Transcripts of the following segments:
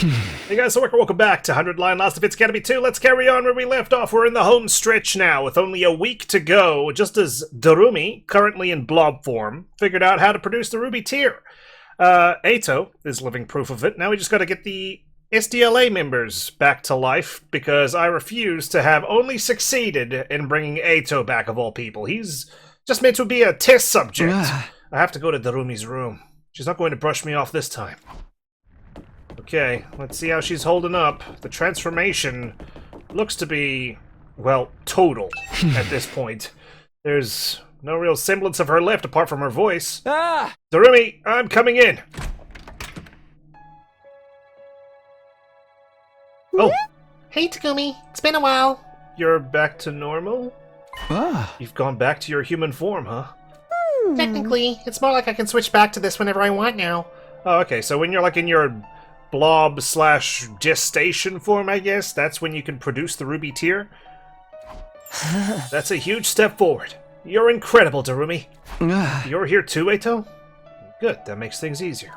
Hey guys, so welcome back to 100 Line Last of It's Academy 2. Let's carry on where we left off. We're in the home stretch now, with only a week to go, just as Darumi, currently in blob form, figured out how to produce the ruby tear. Eito is living proof of it. Now we just gotta get the SDLA members back to life, because I refuse to have only succeeded in bringing Eito back, of all people. He's just meant to be a test subject. I have to go to Darumi's room. She's not going to brush me off this time. Okay, let's see how she's holding up. The transformation looks to be, well, total at this point. There's no real semblance of her left apart from her voice. Darumi, I'm coming in. Oh. Hey, Takumi. It's been a while. You're back to normal? You've gone back to your human form, huh? Technically, it's more like I can switch back to this whenever I want now. Oh, okay, so when you're like in your blob/gestation form, I guess, that's when you can produce the ruby tear? That's a huge step forward. You're incredible, Darumi. You're here too, Eito? Good, that makes things easier.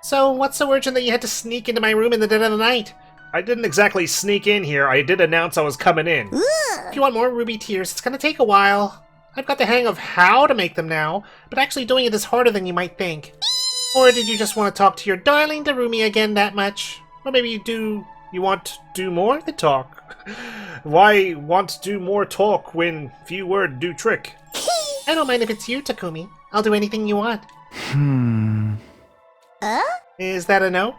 So, what's so urgent that you had to sneak into my room in the dead of the night? I didn't exactly sneak in here, I did announce I was coming in. If you want more ruby tears, it's gonna take a while. I've got the hang of how to make them now, but actually doing it is harder than you might think. Or did you just want to talk to your darling Darumi again that much? Or maybe you want to do more than talk? Why want to do more talk when few word do trick? I don't mind if it's you, Takumi. I'll do anything you want. Is that a no?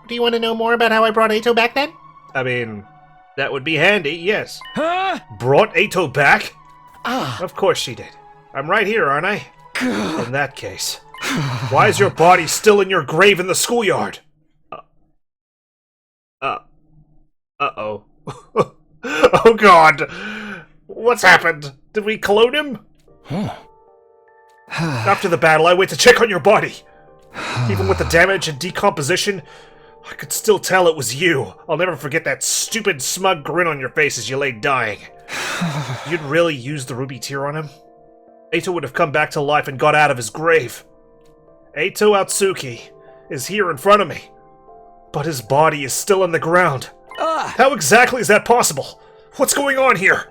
Do you want to know more about how I brought Eito back then? I mean, that would be handy, yes. Brought Eito back? Of course she did. I'm right here, aren't I? In that case, why is your body still in your grave in the schoolyard? Uh-oh. Oh god! What's happened? Did we clone him? After the battle, I went to check on your body. Even with the damage and decomposition, I could still tell it was you. I'll never forget that stupid, smug grin on your face as you lay dying. You'd really used the ruby tear on him? Eito would have come back to life and got out of his grave. Eito Atsuki is here in front of me, but his body is still in the ground. How exactly is that possible? What's going on here?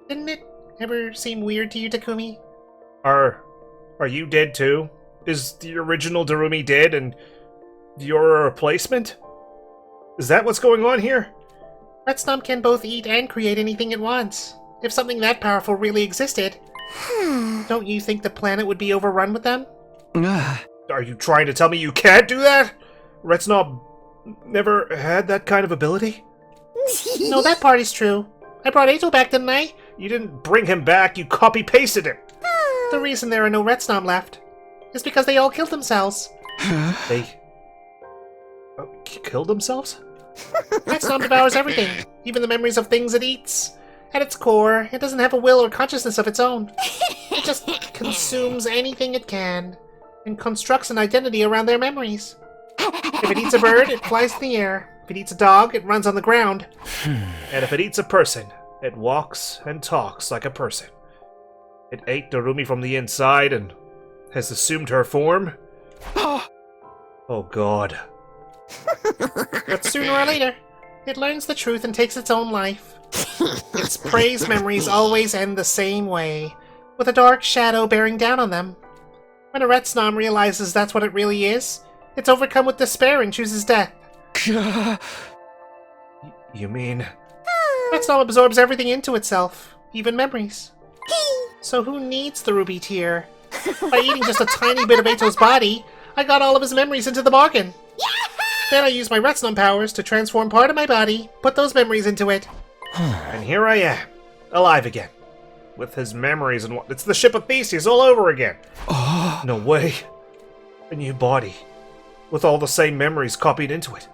Didn't it ever seem weird to you, Takumi? Are you dead too? Is the original Darumi dead and you're a replacement? Is that what's going on here? Retsnom can both eat and create anything it wants. If something that powerful really existed, don't you think the planet would be overrun with them? Are you trying to tell me you can't do that? Retsnom never had that kind of ability? No, that part is true. I brought Eito back, didn't I? You didn't bring him back, you copy-pasted him. The reason there are no Retsnom left is because they all killed themselves. They killed themselves? Retsnom devours everything, even the memories of things it eats. At its core, it doesn't have a will or consciousness of its own. It just consumes anything it can, and constructs an identity around their memories. If it eats a bird, it flies in the air. If it eats a dog, it runs on the ground. And if it eats a person, it walks and talks like a person. It ate Darumi from the inside and has assumed her form? Oh god. But sooner or later, it learns the truth and takes its own life. Its prey's memories always end the same way, with a dark shadow bearing down on them. When a Retsnom realizes that's what it really is, it's overcome with despair and chooses death. You mean... Retsnom absorbs everything into itself, even memories. So who needs the ruby tear? By eating just a tiny bit of Eito's body, I got all of his memories into the bargain. Then I used my Retsnom powers to transform part of my body, put those memories into it. And here I am, alive again. With his memories and what... It's the ship of Theseus all over again. No way. A new body. With all the same memories copied into it.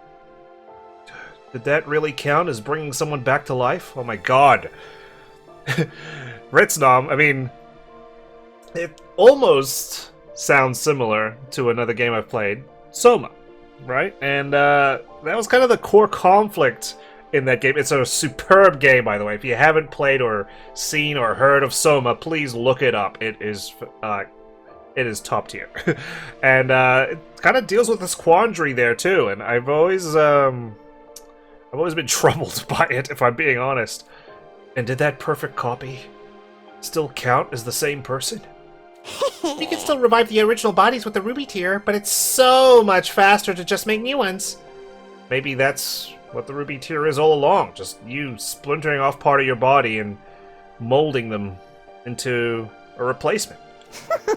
Did that really count as bringing someone back to life? Oh my god. Retsnom, I mean... It almost sounds similar to another game I've played. Soma. Right? And that was kind of the core conflict in that game. It's a superb game, by the way. If you haven't played or seen or heard of Soma, please look it up. It is It is top tier. And it kind of deals with this quandary there too, and I've always been troubled by it, if I'm being honest. And did that perfect copy still count as the same person? You can still revive the original bodies with the ruby tier, but it's so much faster to just make new ones. Maybe that's what the ruby tier is all along. Just you splintering off part of your body and molding them into a replacement.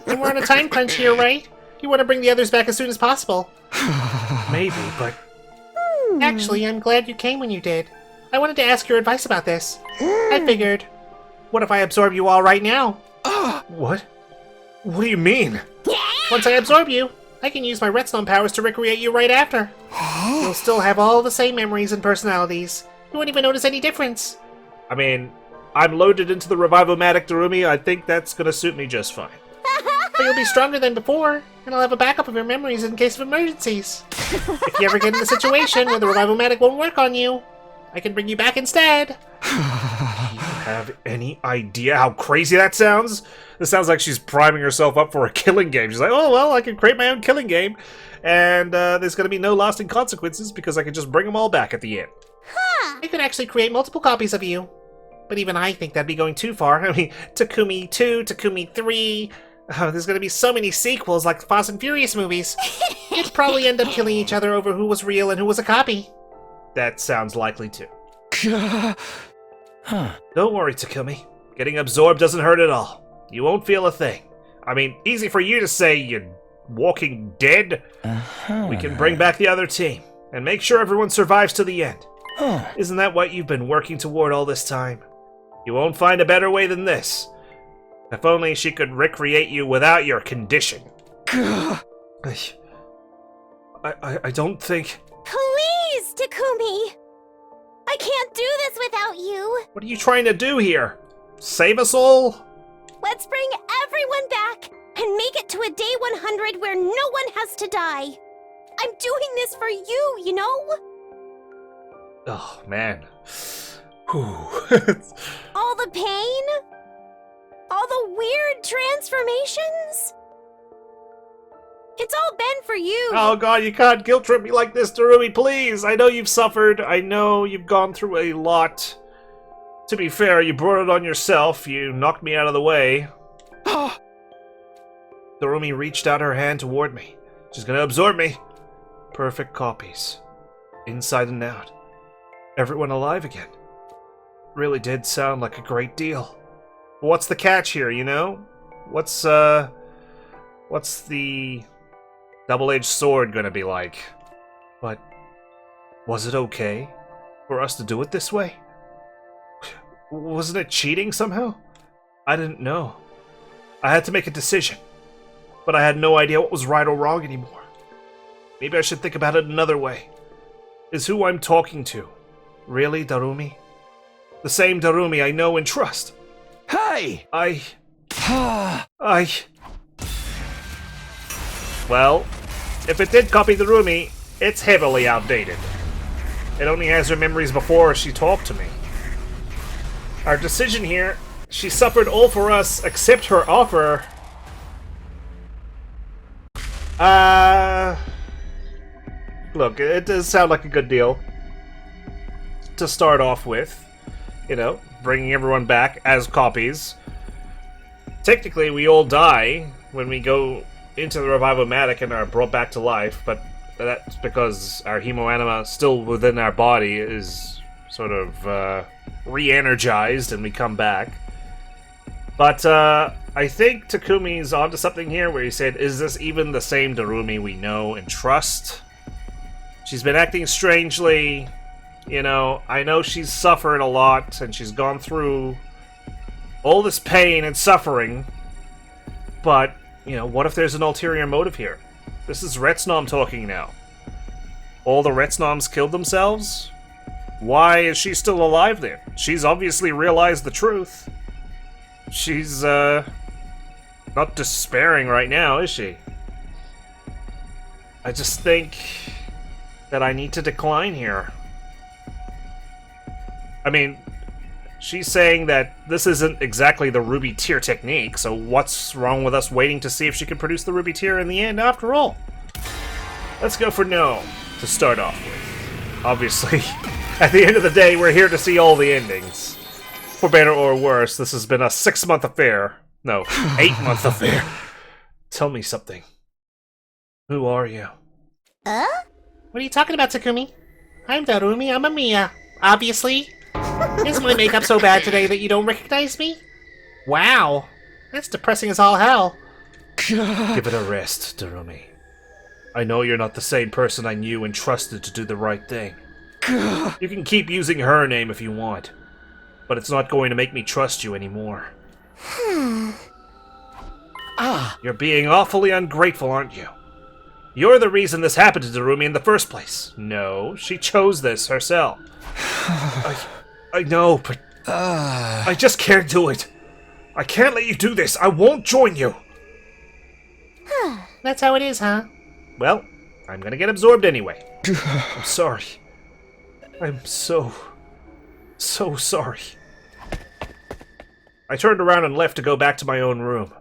And we're on a time crunch here, right? You want to bring the others back as soon as possible. Maybe, but... Actually, I'm glad you came when you did. I wanted to ask your advice about this. I figured, what if I absorb you all right now? What? What do you mean? Once I absorb you, I can use my Retsnom powers to recreate you right after. You'll still have all the same memories and personalities. You won't even notice any difference. I mean, I'm loaded into the Revival-matic Darumi. I think that's gonna suit me just fine. But you'll be stronger than before, and I'll have a backup of your memories in case of emergencies. If you ever get in a situation where the Revival-matic won't work on you, I can bring you back instead. Do you have any idea how crazy that sounds? This sounds like she's priming herself up for a killing game. She's like, oh, well, I can create my own killing game, and there's going to be no lasting consequences because I can just bring them all back at the end. I could actually create multiple copies of you, but even I think that'd be going too far. I mean, Takumi 2, Takumi 3... Oh, there's going to be so many sequels like the Fast and Furious movies. You'd probably end up killing each other over who was real and who was a copy. That sounds likely too. Don't worry, Takumi. Getting absorbed doesn't hurt at all. You won't feel a thing. I mean, easy for you to say, you walking dead. We can bring back the other team and make sure everyone survives to the end. Isn't that what you've been working toward all this time? You won't find a better way than this. If only she could recreate you without your condition. I don't think... Please, Takumi! I can't do this without you! What are you trying to do here? Save us all? Let's bring everyone back and make it to a day 100 where no one has to die. I'm doing this for you, you know? Oh, man. Whew. All the pain? All the weird transformations? It's all been for you. Oh god, you can't guilt trip me like this, Darumi, please! I know you've suffered, I know you've gone through a lot. To be fair, you brought it on yourself, you knocked me out of the way. Darumi reached out her hand toward me. She's gonna absorb me. Perfect copies. Inside and out. Everyone alive again. Really did sound like a great deal. But what's the catch here, you know? What's the double-edged sword gonna be like? But was it okay for us to do it this way? Wasn't it cheating somehow? I didn't know. I had to make a decision, but I had no idea what was right or wrong anymore. Maybe I should think about it another way. Is who I'm talking to really Darumi? The same Darumi I know and trust? Hey! Well, if it did copy Darumi, it's heavily outdated. It only has her memories before she talked to me. Our decision here, she suffered all for us except her offer. Look, it does sound like a good deal to start off with. You know, bringing everyone back as copies. Technically, we all die when we go into the Revival-matic and are brought back to life, but that's because our hemoanima still within our body is sort of re-energized and we come back. But I think Takumi's onto something here where he said, is this even the same Darumi we know and trust? She's been acting strangely. You know, I know she's suffered a lot, and she's gone through all this pain and suffering, but, you know, what if there's an ulterior motive here? This is Retsnom talking now. All the Retsnoms killed themselves? Why is she still alive then? She's obviously realized the truth. She's, not despairing right now, is she? I just think that I need to decline here. I mean, she's saying that this isn't exactly the ruby tear technique, so what's wrong with us waiting to see if she can produce the ruby tear in the end after all? Let's go for no, to start off with. Obviously, at the end of the day, we're here to see all the endings. For better or worse, this has been a 6-month affair. No, 8-month affair. Tell me something. Who are you? What are you talking about, Takumi? I'm Darumi, I'm a Mia. Obviously. Is my makeup so bad today that you don't recognize me? Wow. That's depressing as all hell. Give it a rest, Darumi. I know you're not the same person I knew and trusted to do the right thing. You can keep using her name if you want, but it's not going to make me trust you anymore. You're being awfully ungrateful, aren't you? You're the reason this happened to Darumi in the first place. No, she chose this herself. I know, but I just can't do it. I can't let you do this. I won't join you. That's how it is, huh? Well, I'm gonna get absorbed anyway. I'm sorry. I'm so sorry. I turned around and left to go back to my own room.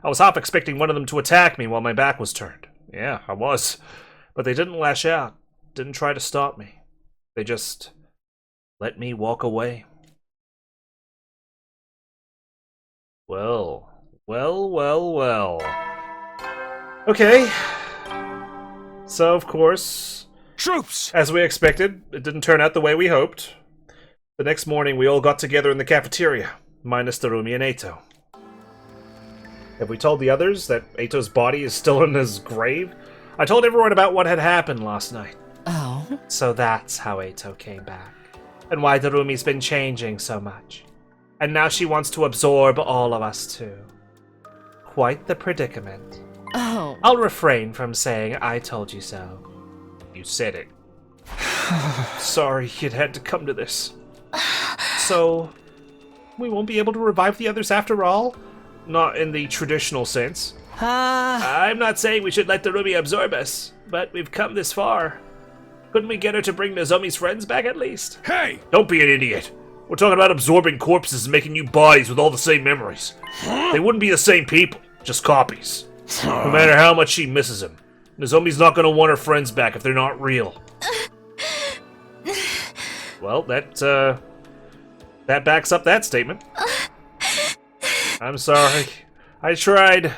I was half expecting one of them to attack me while my back was turned. Yeah, I was. But they didn't lash out, didn't try to stop me. They just let me walk away. Well. Okay. So, of course, Troops! as we expected, it didn't turn out the way we hoped. The next morning, we all got together in the cafeteria, minus Darumi and Eito. Have we told the others that Eito's body is still in his grave? I told everyone about what had happened last night. Oh. So that's how Eito came back. And why Darumi's been changing so much. And now she wants to absorb all of us too. Quite the predicament. Oh. I'll refrain from saying I told you so. You said it. Sorry it had to come to this. So, we won't be able to revive the others after all? Not in the traditional sense. I'm not saying we should let Darumi absorb us, but we've come this far. Couldn't we get her to bring Nozomi's friends back at least? Hey! Don't be an idiot. We're talking about absorbing corpses and making new bodies with all the same memories. They wouldn't be the same people, just copies. No matter how much she misses him, Nozomi's not going to want her friends back if they're not real. Well, that backs up that statement. I'm sorry. I tried.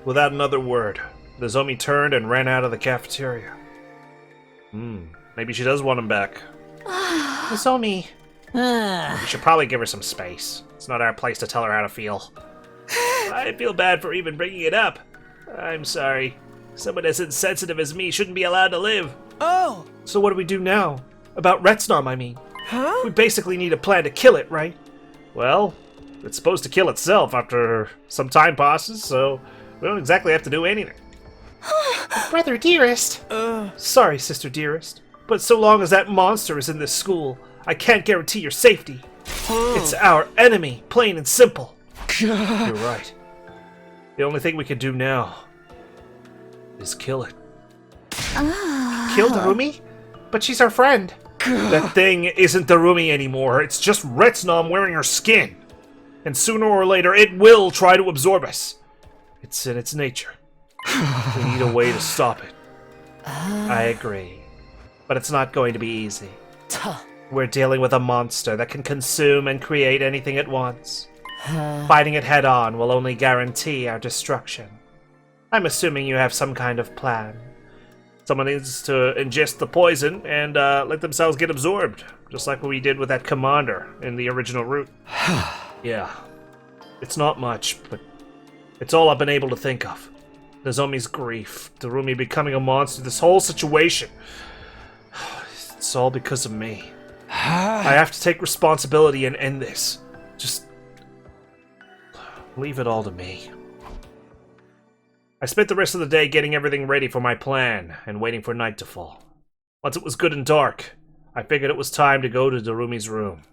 Without another word, Nozomi turned and ran out of the cafeteria. Maybe she does want him back. Nozomi. We should probably give her some space. It's not our place to tell her how to feel. I feel bad for even bringing it up. I'm sorry. Someone as insensitive as me shouldn't be allowed to live. Oh. So what do we do now? About Retsnom, I mean. Huh? We basically need a plan to kill it, right? Well, it's supposed to kill itself after some time passes, so we don't exactly have to do anything. Brother dearest. Sorry, sister dearest, but so long as that monster is in this school, I can't guarantee your safety. It's our enemy, plain and simple. You're right. The only thing we can do now is kill it. Kill Darumi? But she's our friend. That thing isn't Darumi anymore. It's just Retsnom wearing her skin. And sooner or later, it will try to absorb us. It's in its nature. We need a way to stop it. I agree. But it's not going to be easy. We're dealing with a monster that can consume and create anything at once. Fighting it head-on will only guarantee our destruction. I'm assuming you have some kind of plan. Someone needs to ingest the poison and let themselves get absorbed, just like what we did with that commander in the original route. Yeah. It's not much, but it's all I've been able to think of. Nozomi's grief, Darumi becoming a monster, this whole situation. It's all because of me. I have to take responsibility and end this. Just leave it all to me. I spent the rest of the day getting everything ready for my plan and waiting for night to fall. Once it was good and dark, I figured it was time to go to Darumi's room.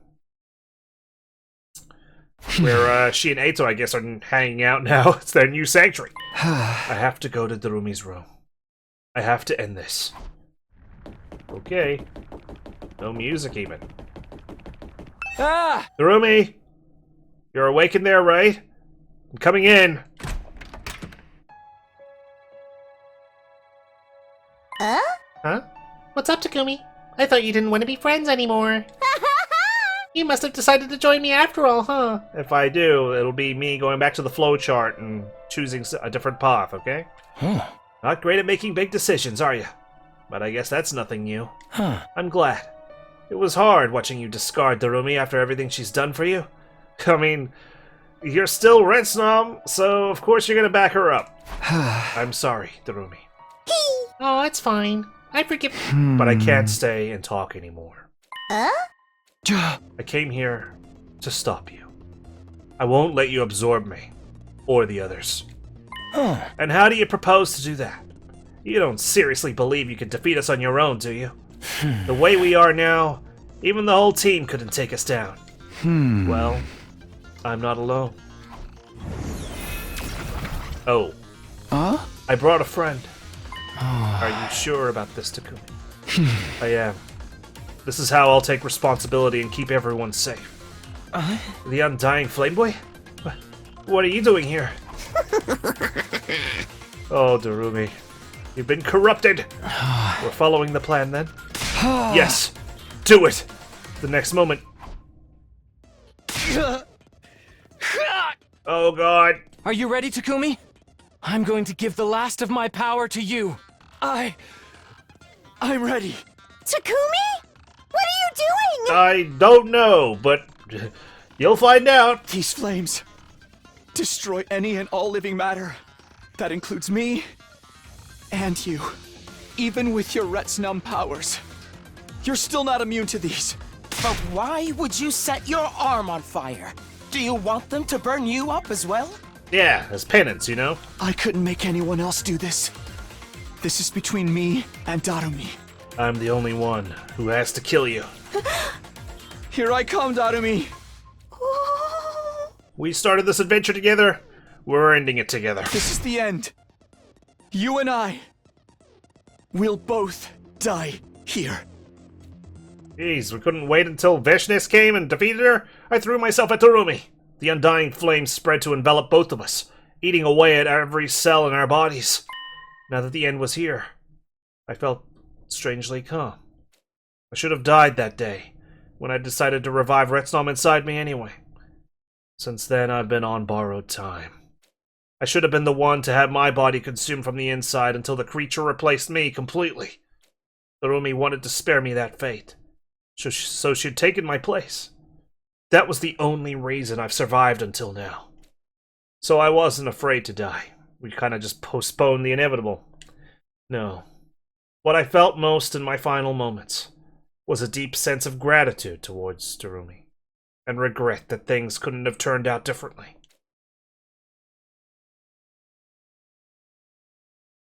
Where she and Eito, I guess, are hanging out now. It's their new sanctuary. I have to go to Darumi's room. I have to end this. Okay. No music even. Ah! Darumi, you're awake in there, right? I'm coming in. Huh? What's up, Takumi? I thought you didn't want to be friends anymore. You must have decided to join me after all, huh? If I do, it'll be me going back to the flowchart and choosing a different path, okay? Huh. Not great at making big decisions, are you? But I guess that's nothing new. Huh. I'm glad. It was hard watching you discard Darumi after everything she's done for you. I mean, you're still Retsnom, so of course you're gonna back her up. I'm sorry, Darumi. Oh, it's fine. I forgive. But I can't stay and talk anymore. Huh? I came here to stop you. I won't let you absorb me, or the others. Huh. And how do you propose to do that? You don't seriously believe you can defeat us on your own, do you? The way we are now, even the whole team couldn't take us down. Well, I'm not alone. Oh. Huh? I brought a friend. Are you sure about this, Takumi? I am. This is how I'll take responsibility and keep everyone safe. The Undying Flame Boy? What are you doing here? Oh, Darumi. You've been corrupted! We're following the plan, then? Yes! Do it! The next moment... Oh, God! Are you ready, Takumi? I'm going to give the last of my power to you. I'm ready. Takumi? What are you doing? I don't know, but you'll find out. These flames destroy any and all living matter. That includes me and you. Even with your Retsnom powers, you're still not immune to these. But why would you set your arm on fire? Do you want them to burn you up as well? Yeah, as penance, you know? I couldn't make anyone else do this. This is between me and Darumi. I'm the only one who has to kill you. Here I come, Darumi. We started this adventure together. We're ending it together. This is the end. You and I will both die here. Jeez, we couldn't wait until Veshnis came and defeated her? I threw myself at Darumi. The undying flame spread to envelop both of us, eating away at every cell in our bodies. Now that the end was here, I felt strangely calm. I should have died that day, when I decided to revive Retsnom inside me anyway. Since then, I've been on borrowed time. I should have been the one to have my body consumed from the inside until the creature replaced me completely. Darumi wanted to spare me that fate, so she'd taken my place. That was the only reason I've survived until now. So I wasn't afraid to die. We kind of just postponed the inevitable. No. What I felt most in my final moments was a deep sense of gratitude towards Darumi, and regret that things couldn't have turned out differently.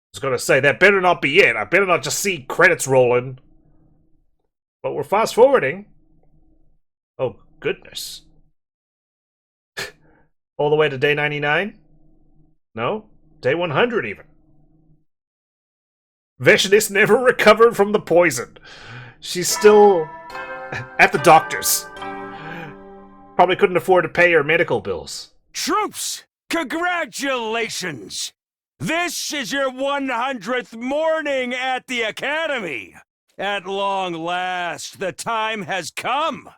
I was gonna say, that better not be it. I better not just see credits rolling. But we're fast forwarding. Oh, goodness. All the way to day 99? No, day 100 even. Veshnis never recovered from the poison. She's still at the doctor's. Probably couldn't afford to pay her medical bills. Troops, congratulations! This is your 100th morning at the Academy! At long last, the time has come!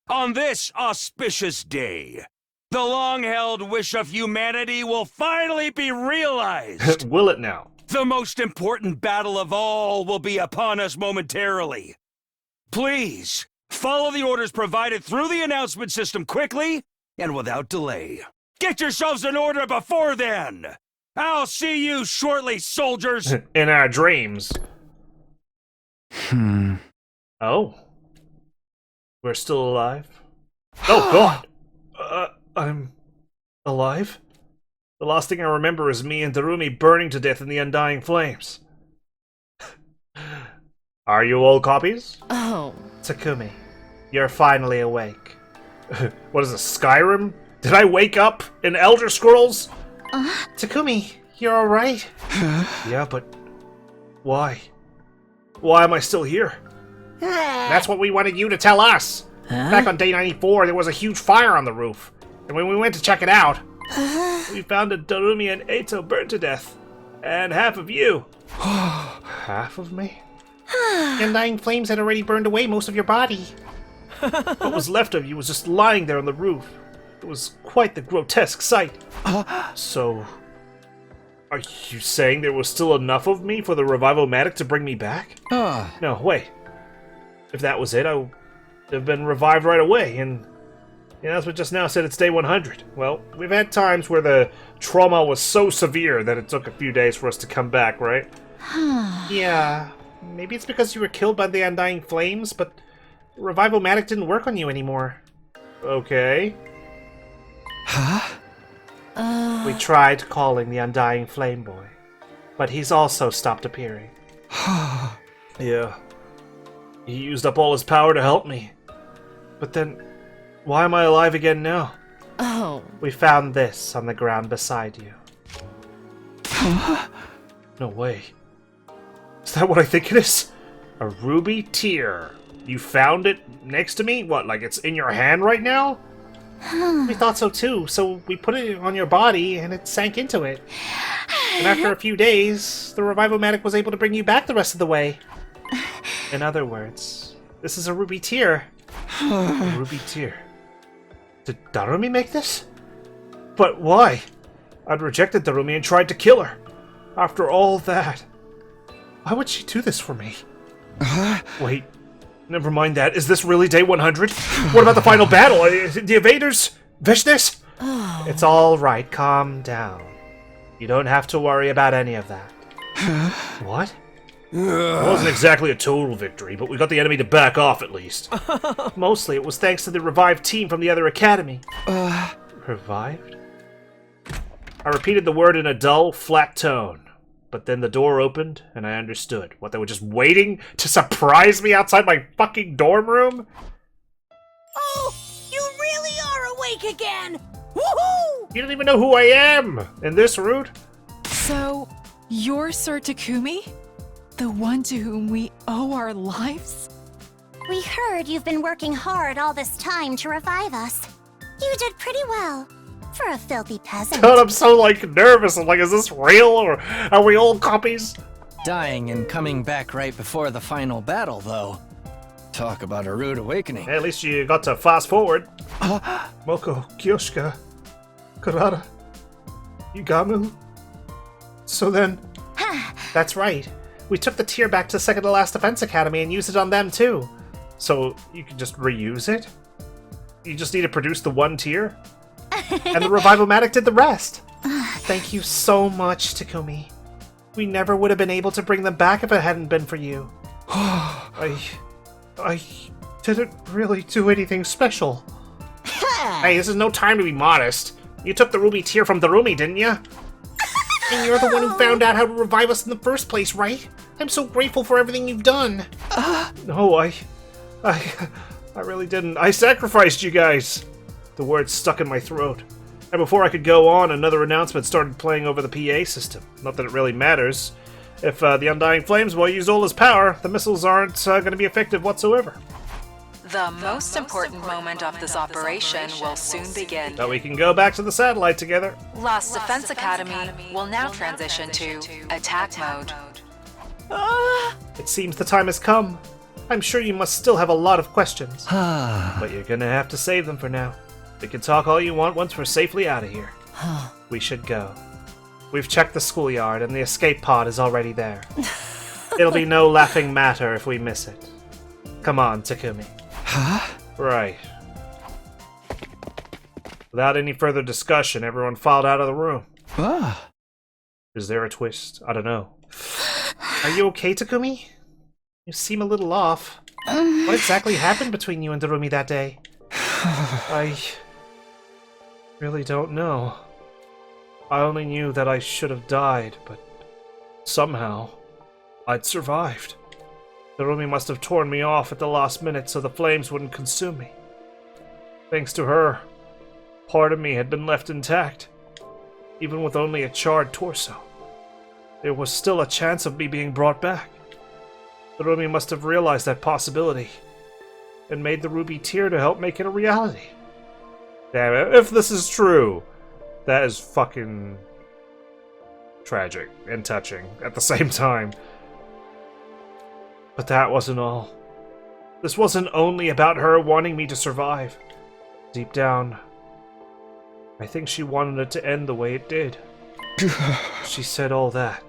On this auspicious day, the long-held wish of humanity will finally be realized! Will it now? The most important battle of all will be upon us momentarily. Please, follow the orders provided through the announcement system quickly and without delay. Get yourselves in order before then! I'll see you shortly, soldiers! In our dreams. Oh. We're still alive? Oh, God! I'm alive? The last thing I remember is me and Darumi burning to death in the undying flames. Are you all copies? Oh. Takumi, you're finally awake. What is this, Skyrim? Did I wake up in Elder Scrolls? Takumi, you're alright? Yeah, but why? Why am I still here? That's what we wanted you to tell us. Back on day 94, there was a huge fire on the roof. And when we went to check it out, we found that Darumi and Eito burned to death. And half of you. Half of me? The undying flames had already burned away most of your body. What was left of you was just lying there on the roof. It was quite the grotesque sight. So, are you saying there was still enough of me for the Revivomatic to bring me back? No, wait. If that was it, I would have been revived right away, and that's what just now said it's day 100. Well, we've had times where the trauma was so severe that it took a few days for us to come back, right? Yeah, maybe it's because you were killed by the undying flames, but Revivomatic didn't work on you anymore. Okay. We tried calling the undying flame boy, but he's also stopped appearing. Yeah. He used up all his power to help me. But then, why am I alive again now? Oh. We found this on the ground beside you. No way. Is that what I think it is? A ruby tear. You found it next to me? What, like it's in your hand right now? We thought so too, so we put it on your body and it sank into it. And after a few days, the Revivomatic was able to bring you back the rest of the way. In other words, this is a ruby tear. A ruby tear. Did Darumi make this? But why? I'd rejected Darumi and tried to kill her. After all that. Why would she do this for me? Wait. Never mind that. Is this really day 100? What about the final battle? The invaders? Vishnis? It's all right, calm down. You don't have to worry about any of that. What? It wasn't exactly a total victory, but we got the enemy to back off at least. Mostly it was thanks to the revived team from the other academy. Revived? I repeated the word in a dull, flat tone. But then the door opened, and I understood. What, they were just waiting to surprise me outside my fucking dorm room? Oh, you really are awake again! Woohoo! You don't even know who I am! In this route? So, you're Sir Takumi? The one to whom we owe our lives? We heard you've been working hard all this time to revive us. You did pretty well. For a filthy peasant. God, I'm so, nervous. I'm like, is this real, or are we all copies? Dying and coming back right before the final battle, though. Talk about a rude awakening. Hey, at least you got to fast forward. Moko, Kyoshika, Kurara, Yugamu. So then... That's right. We took the tier back to the second to last defense academy and used it on them too. So you can just reuse it? You just need to produce the one tier? And the Revivomatic did the rest. Thank you so much, Takumi. We never would have been able to bring them back if it hadn't been for you. I didn't really do anything special. Hey, this is no time to be modest. You took the ruby tear from Darumi, didn't you? And you're the one who found out how to revive us in the first place, right? I'm so grateful for everything you've done. No, I really didn't. I sacrificed you guys. The words stuck in my throat. And before I could go on, another announcement started playing over the PA system. Not that it really matters. If the Undying Flames will use all his power, the missiles aren't going to be effective whatsoever. The most important moment of this operation will soon begin. But we can go back to the satellite together. Lost Defense Academy will now transition to attack mode. It seems the time has come. I'm sure you must still have a lot of questions. But you're gonna have to save them for now. We can talk all you want once we're safely out of here. We should go. We've checked the schoolyard and the escape pod is already there. It'll be no laughing matter if we miss it. Come on, Takumi. Right. Without any further discussion, everyone filed out of the room. Is there a twist? I don't know. Are you okay, Takumi? You seem a little off. What exactly happened between you and Darumi that day? I really don't know. I only knew that I should have died, but somehow I'd survived. Darumi must have torn me off at the last minute so the flames wouldn't consume me. Thanks to her, part of me had been left intact, even with only a charred torso. There was still a chance of me being brought back. Darumi must have realized that possibility, and made the ruby tear to help make it a reality. Damn it, if this is true, that is fucking tragic and touching at the same time. But that wasn't all. This wasn't only about her wanting me to survive. Deep down, I think she wanted it to end the way it did. She said all that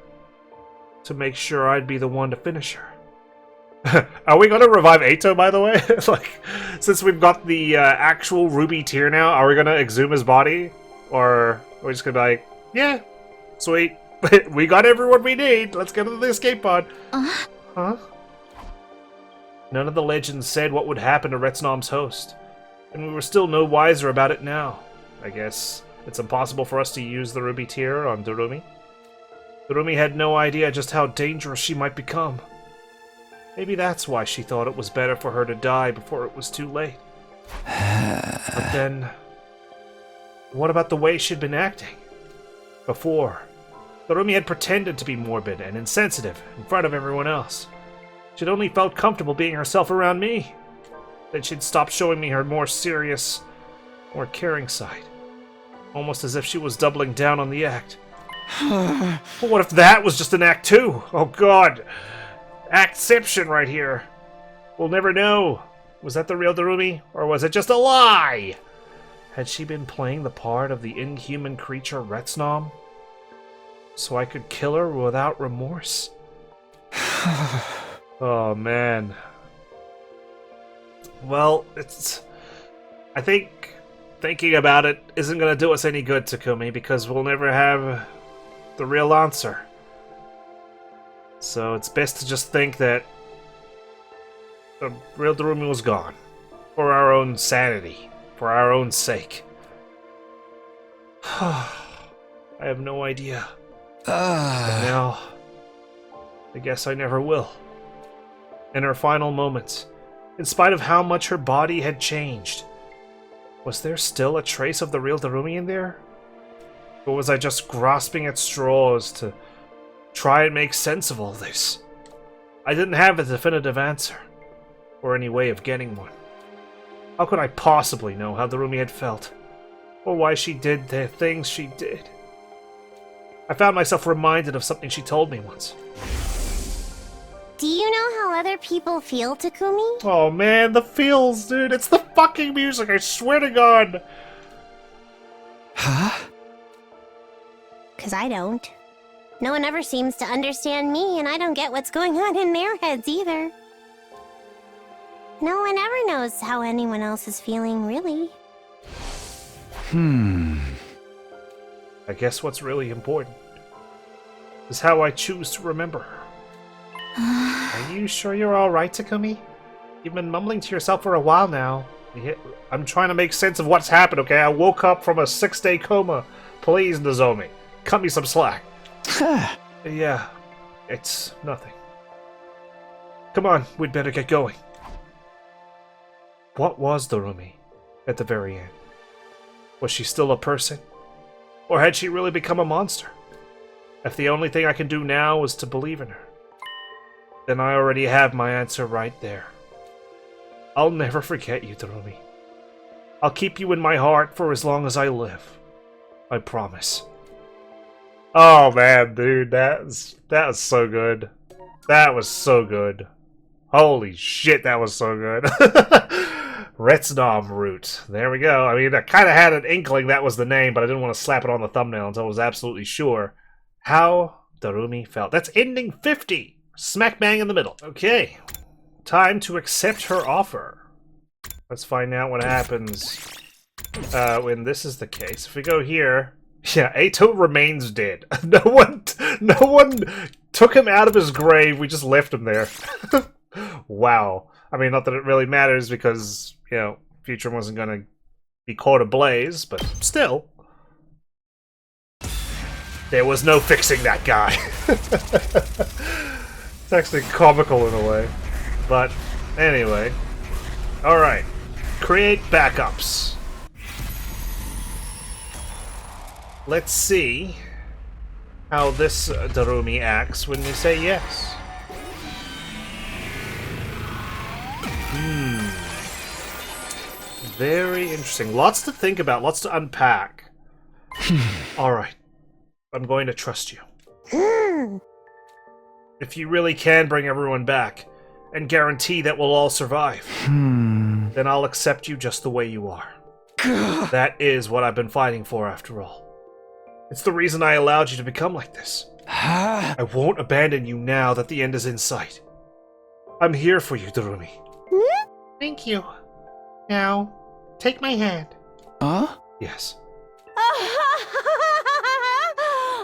to make sure I'd be the one to finish her. Are we gonna revive Ato, by the way? Like, since we've got the actual ruby tear now, are we gonna exhume his body? Or are we just gonna be like, yeah, sweet. We got everyone we need. Let's get to the escape pod. Huh? None of the legends said what would happen to Retsnom's host, and we were still no wiser about it now. I guess it's impossible for us to use the ruby tear on Darumi. Darumi had no idea just how dangerous she might become. Maybe that's why she thought it was better for her to die before it was too late. But then, what about the way she'd been acting? Before, Darumi had pretended to be morbid and insensitive in front of everyone else. She'd only felt comfortable being herself around me. Then she'd stopped showing me her more serious, more caring side. Almost as if she was doubling down on the act. But what if that was just an act too? Oh god! Actception right here. We'll never know. Was that the real Darumi? Or was it just a lie? Had she been playing the part of the inhuman creature Retsnom? So I could kill her without remorse? Oh man. Well, I think thinking about it isn't going to do us any good, Takumi, because we'll never have the real answer. So it's best to just think that the real Darumi was gone. For our own sanity. For our own sake. I have no idea. And now, I guess I never will. In her final moments, in spite of how much her body had changed, was there still a trace of the real Darumi in there? Or was I just grasping at straws to try and make sense of all this? I didn't have a definitive answer, or any way of getting one. How could I possibly know how Darumi had felt, or why she did the things she did? I found myself reminded of something she told me once. Do you know how other people feel, Takumi? Oh man, the feels, dude. It's the fucking music, I swear to God. Huh? 'Cause I don't. No one ever seems to understand me, and I don't get what's going on in their heads either. No one ever knows how anyone else is feeling, really. I guess what's really important is how I choose to remember her. Are you sure you're alright, Takumi? You've been mumbling to yourself for a while now. I'm trying to make sense of what's happened, okay? I woke up from a 6-day coma. Please, Nozomi, cut me some slack. Yeah, it's nothing. Come on, we'd better get going. What was Darumi at the very end? Was she still a person? Or had she really become a monster? If the only thing I can do now is to believe in her, then I already have my answer right there. I'll never forget you, Darumi. I'll keep you in my heart for as long as I live. I promise. Oh man, dude, that was so good. That was so good. Holy shit, that was so good. Retsnom root. There we go. I mean, I kind of had an inkling that was the name, but I didn't want to slap it on the thumbnail until I was absolutely sure how Darumi felt. That's ending 50. Smack bang in the middle. Okay. Time to accept her offer. Let's find out what happens when this is the case. If we go here, yeah, Ato remains dead. No one took him out of his grave. We just left him there. Wow. I mean, not that it really matters because, you know, Future wasn't going to be caught ablaze, but still. There was no fixing that guy. It's actually comical in a way. But, anyway. Alright. Create backups. Let's see how this Darumi acts when we say yes. Very interesting. Lots to think about, lots to unpack. Alright. I'm going to trust you. If you really can bring everyone back, and guarantee that we'll all survive, then I'll accept you just the way you are. That is what I've been fighting for, after all. It's the reason I allowed you to become like this. I won't abandon you now that the end is in sight. I'm here for you, Darumi. Thank you. Now, take my hand. Huh? Yes.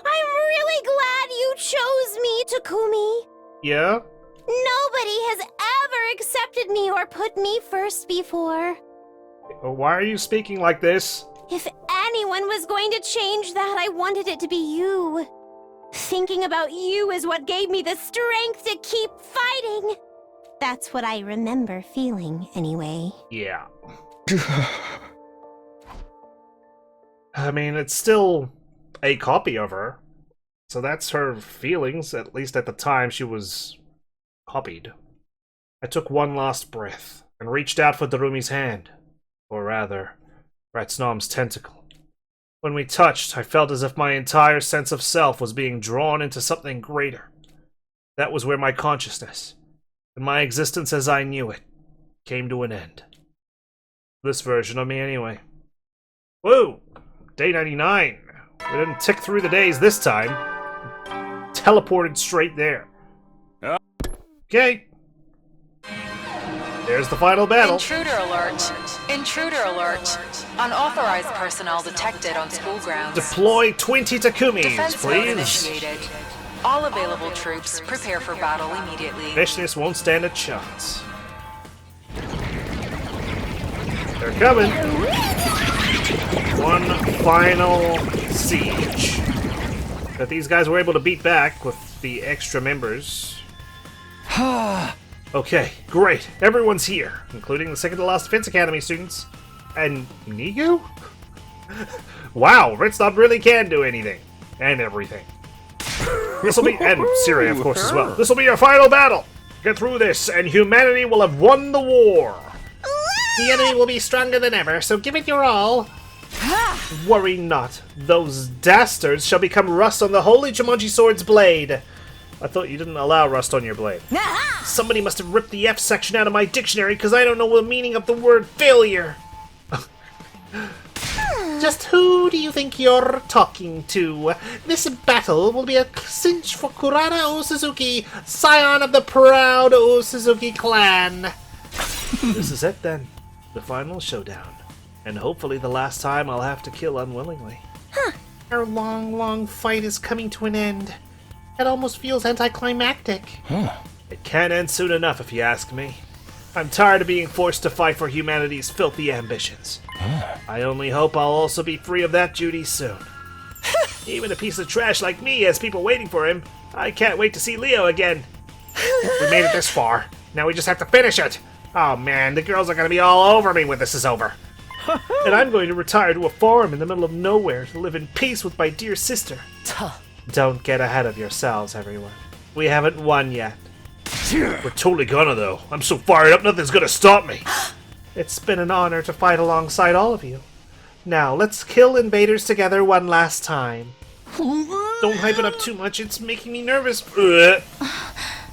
I'm really glad you chose me, Takumi. Yeah? Nobody has ever accepted me or put me first before. Why are you speaking like this? If anyone was going to change that, I wanted it to be you. Thinking about you is what gave me the strength to keep fighting. That's what I remember feeling, anyway. Yeah. I mean, it's still a copy of her. So that's her feelings, at least at the time she was copied. I took one last breath and reached out for Darumi's hand. Or rather, Retsnom's tentacle. When we touched, I felt as if my entire sense of self was being drawn into something greater. That was where my consciousness, and my existence as I knew it, came to an end. This version of me, anyway. Woo! Day 99. We didn't tick through the days this time. Teleported straight there. Okay. There's the final battle. Intruder alert. Intruder alert. Unauthorized personnel detected on school grounds. Deploy 20 Takumis, Defense mode please. initiated. All available troops prepare for battle immediately. Vicious won't stand a chance. They're coming. One final siege that these guys were able to beat back with the extra members. Okay, great. Everyone's here, including the second to last Defense Academy students. And Nigu? Wow, Retsnom really can do anything. And everything. This'll be, and Syria, of course, as well. This'll be our final battle. Get through this, and humanity will have won the war. The enemy will be stronger than ever, so give it your all. Worry not. Those dastards shall become rust on the holy Jumanji sword's blade. I thought you didn't allow rust on your blade. Somebody must have ripped the F section out of my dictionary because I don't know the meaning of the word failure. Just who do you think you're talking to? This battle will be a cinch for Kurata Osuzuki, scion of the proud Osuzuki clan. This is it then. The final showdown. And hopefully the last time I'll have to kill unwillingly. Our long, long fight is coming to an end. It almost feels anticlimactic. It can't end soon enough if you ask me. I'm tired of being forced to fight for humanity's filthy ambitions. I only hope I'll also be free of that duty soon. Even a piece of trash like me has people waiting for him. I can't wait to see Leo again. We made it this far. Now we just have to finish it. Oh man, the girls are gonna be all over me when this is over. And I'm going to retire to a farm in the middle of nowhere to live in peace with my dear sister. Don't get ahead of yourselves, everyone. We haven't won yet. We're totally gonna, though. I'm so fired up, nothing's gonna stop me. It's been an honor to fight alongside all of you. Now, let's kill invaders together one last time. Don't hype it up too much, it's making me nervous.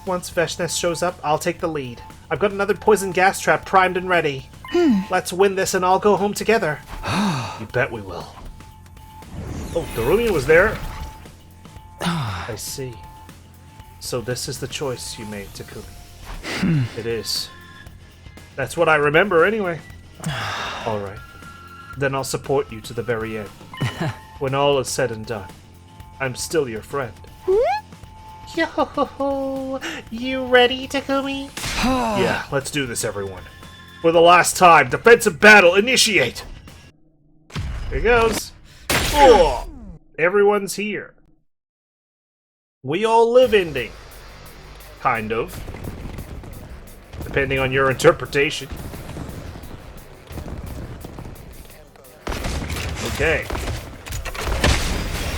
Once Veshness shows up, I'll take the lead. I've got another poison gas trap primed and ready. Let's win this and all go home together. You bet we will. Oh, Darumi was there. I see. So this is the choice you made, Takumi. It is. That's what I remember, anyway. Alright. Then I'll support you to the very end. When all is said and done, I'm still your friend. Yo, you ready, Takumi? Yeah, let's do this, everyone. For the last time, defensive battle, initiate! Here goes. Oh, everyone's here. We all live ending. Kind of. Depending on your interpretation. Okay.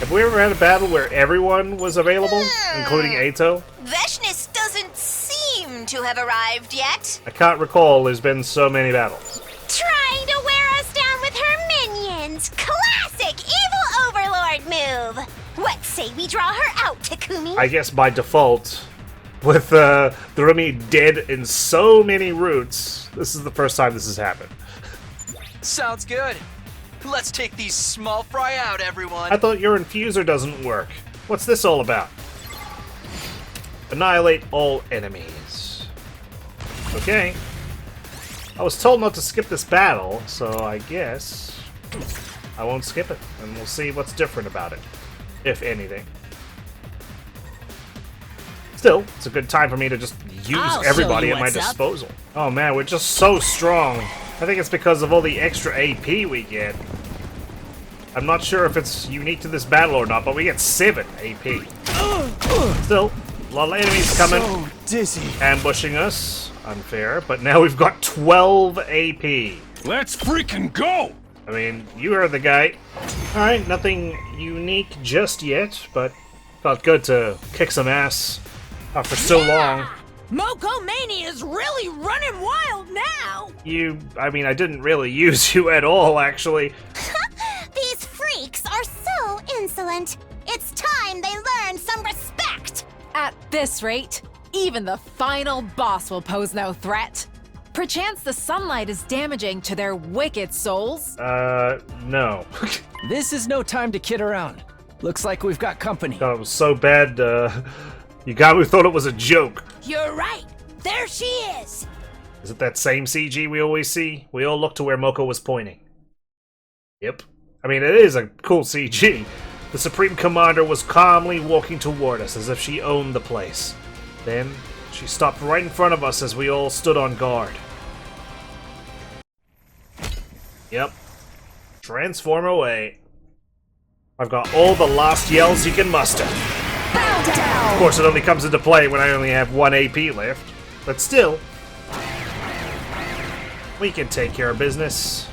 Have we ever had a battle where everyone was available, including Ato? Veshness doesn't seem to have arrived yet. I can't recall, there's been so many battles. Trying to wear Classic evil overlord move! What say we draw her out, Takumi? I guess by default, with Darumi dead in so many routes, this is the first time this has happened. Sounds good. Let's take these small fry out, everyone. I thought your infuser doesn't work. What's this all about? Annihilate all enemies. Okay. I was told not to skip this battle, so I guess I won't skip it, and we'll see what's different about it, if anything. Still, it's a good time for me to just use everybody at my disposal. Oh man, we're just so strong. I think it's because of all the extra AP we get. I'm not sure if it's unique to this battle or not, but we get 7 AP. Still, a lot of enemies coming. So dizzy. Ambushing us. Unfair, but now we've got 12 AP. Let's freaking go! I mean, you are the guy. Alright, nothing unique just yet, but felt good to kick some ass after so long. Moko Mania is really running wild now! I mean, I didn't really use you at all, actually. These freaks are so insolent. It's time they learn some respect. At this rate, even the final boss will pose no threat. Perchance the sunlight is damaging to their wicked souls? No. This is no time to kid around. Looks like we've got company. God, it was so bad, you got me thought it was a joke. You're right. There she is. Is it that same CG we always see? We all look to where Moko was pointing. Yep. I mean, it is a cool CG. The Supreme Commander was calmly walking toward us as if she owned the place. Then, she stopped right in front of us as we all stood on guard. Yep. Transform away. I've got all the last yells you can muster. Of course, it only comes into play when I only have 1 AP left. But still, we can take care of business.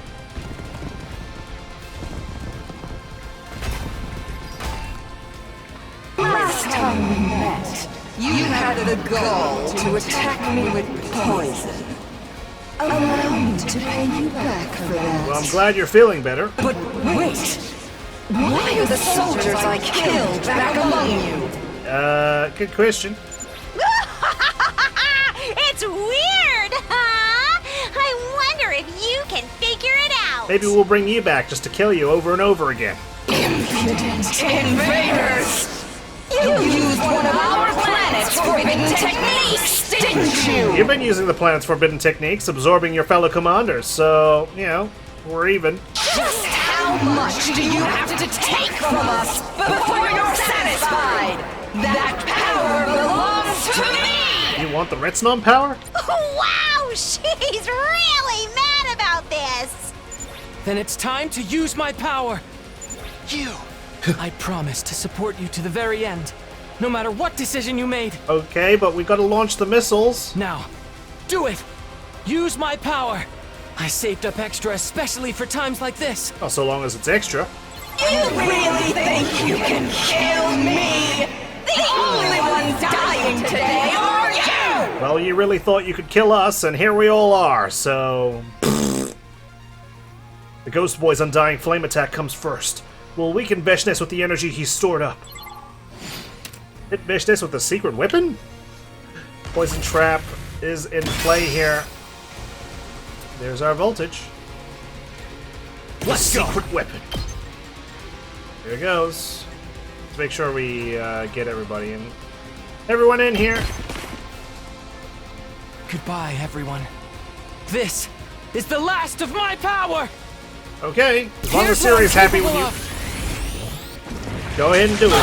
Last time we met, you had the gall to attack me with poison. Allow me to pay you back for that. Well, I'm glad you're feeling better. But wait! Why are the soldiers I killed back among you? Good question. It's weird, huh? I wonder if you can figure it out. Maybe we'll bring you back just to kill you over and over again. Impudent invaders! You used one of our planet's forbidden techniques, didn't you? You've been using the planet's forbidden techniques, absorbing your fellow commanders, so, you know, we're even. Just how much do you have to take from us before you're satisfied? That power belongs to me! You want the Retsnom power? Wow, she's really mad about this. Then it's time to use my power. You. I promise to support you to the very end, no matter what decision you made. Okay, but we gotta launch the missiles. Now, do it! Use my power! I saved up extra especially for times like this. Oh, so long as it's extra. You really think you can kill me? The only one dying today are you! Well, you really thought you could kill us, and here we all are, so... The Ghost Boy's Undying Flame attack comes first. We'll weaken Veshness with the energy he's stored up. Hit Veshness with a secret weapon? Poison Trap is in play here. There's our voltage. Let's go! Secret weapon. Here it goes. Let's make sure we get everybody in. Everyone in here! Goodbye, everyone. This is the last of my power! Okay, as long as Siri's happy with you. Go ahead and do it.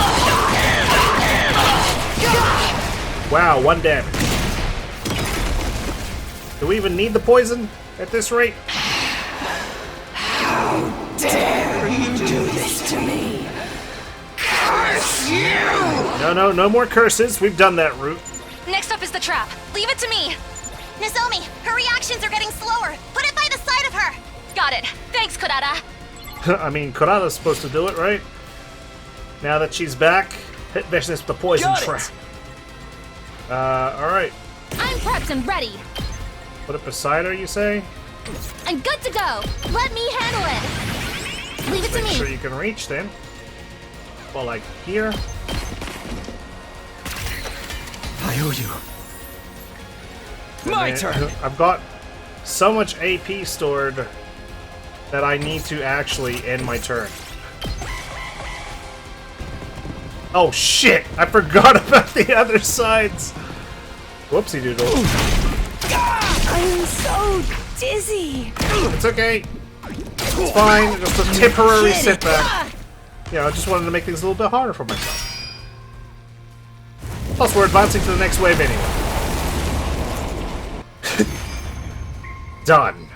Wow, 1 damage. Do we even need the poison at this rate? How dare you do this to me? Curse you! No more curses. We've done that route. Next up is the trap. Leave it to me. Nozomi, her reactions are getting slower. Put it by the side of her. Got it. Thanks, Kurata. I mean, Kurata's supposed to do it, right? Now that she's back, hit Veshness with the poison trap. Alright. I'm prepped and ready. Put it beside her, you say? I'm good to go. Let me handle it. Leave it to Make me. sure you can reach then. Well, like here. I owe you. My turn! I've got so much AP stored that I need to actually end my turn. Oh shit! I forgot about the other sides! Whoopsie doodle. I'm so dizzy. It's okay. It's fine. Just a temporary setback. Yeah, I just wanted to make things a little bit harder for myself. Plus, we're advancing to the next wave anyway. Done.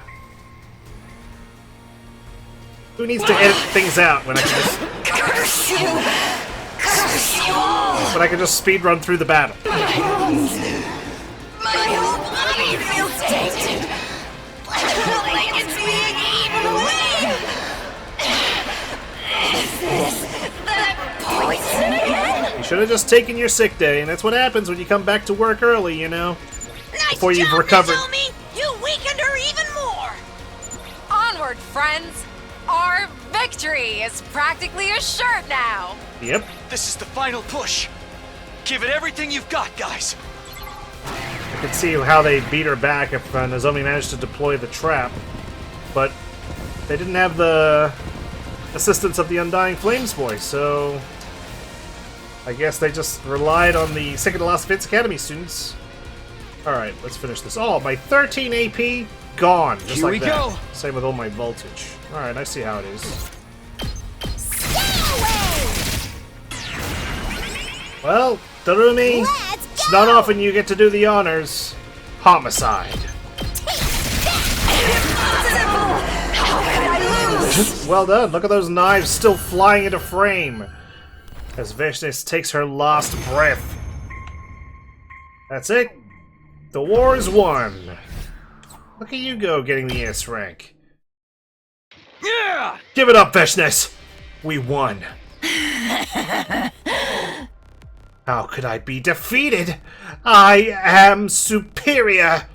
Who needs to edit things out when I can just... Curse you! Curse you all! When I can just speed run through the battle. My whole body feels tainted. Like it's being eaten away. Is this that poison again? You should have just taken your sick day, and that's what happens when you come back to work early, you know? Nice Before you've job, recovered. Darumi. You weakened her even more. Onward, friends! Our victory is practically assured now! Yep. This is the final push. Give it everything you've got, guys. I could see how they beat her back if Nozomi managed to deploy the trap, but they didn't have the assistance of the Undying Flames boy, so I guess they just relied on the second to last Fits Academy students. Alright, let's finish this. Oh, my 13 AP gone, just Here like we that. go. Same with all my voltage. Alright, I see how it is. Well, Darumi, it's not often you get to do the honors. Homicide. Well done. Look at those knives still flying into frame as Veshnes takes her last breath. That's it. The war is won. Look at you go getting the S rank. Yeah! Give it up, Veshnes. We won. How could I be defeated? I am superior.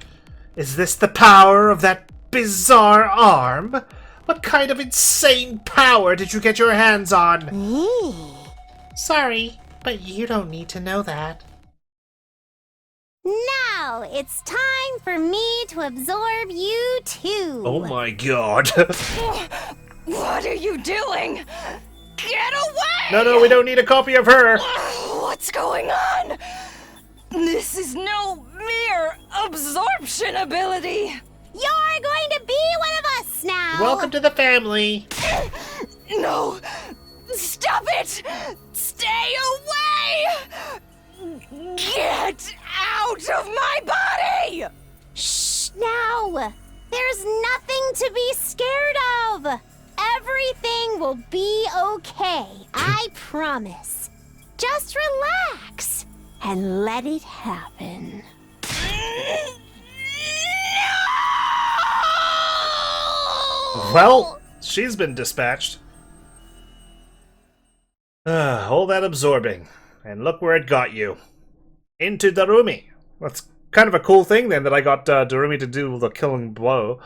Is this the power of that bizarre arm? What kind of insane power did you get your hands on? Sorry, but you don't need to know that. Now it's time for me to absorb you too. Oh my god. What are you doing? Get away! No, we don't need a copy of her. What's going on? This is no mere absorption ability. You're going to be one of us now. Welcome to the family. No! Stop it! Stay away! Get out of my body! Shh, now. There's nothing to be scared of. Everything will be okay. I promise. Just relax and let it happen. Well, she's been dispatched. All that absorbing. And look where it got you. Into Darumi. That's kind of a cool thing then that I got Darumi to do the killing blow.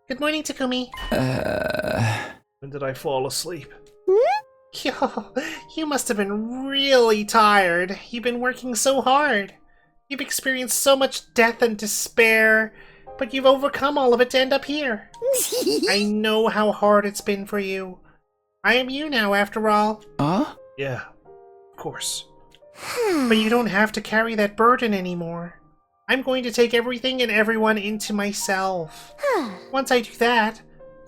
Good morning, Takumi. When did I fall asleep? You must have been really tired. You've been working so hard. You've experienced so much death and despair, but you've overcome all of it to end up here. I know how hard it's been for you. I am you now, after all. Huh? Yeah, of course. But you don't have to carry that burden anymore. I'm going to take everything and everyone into myself. Once I do that,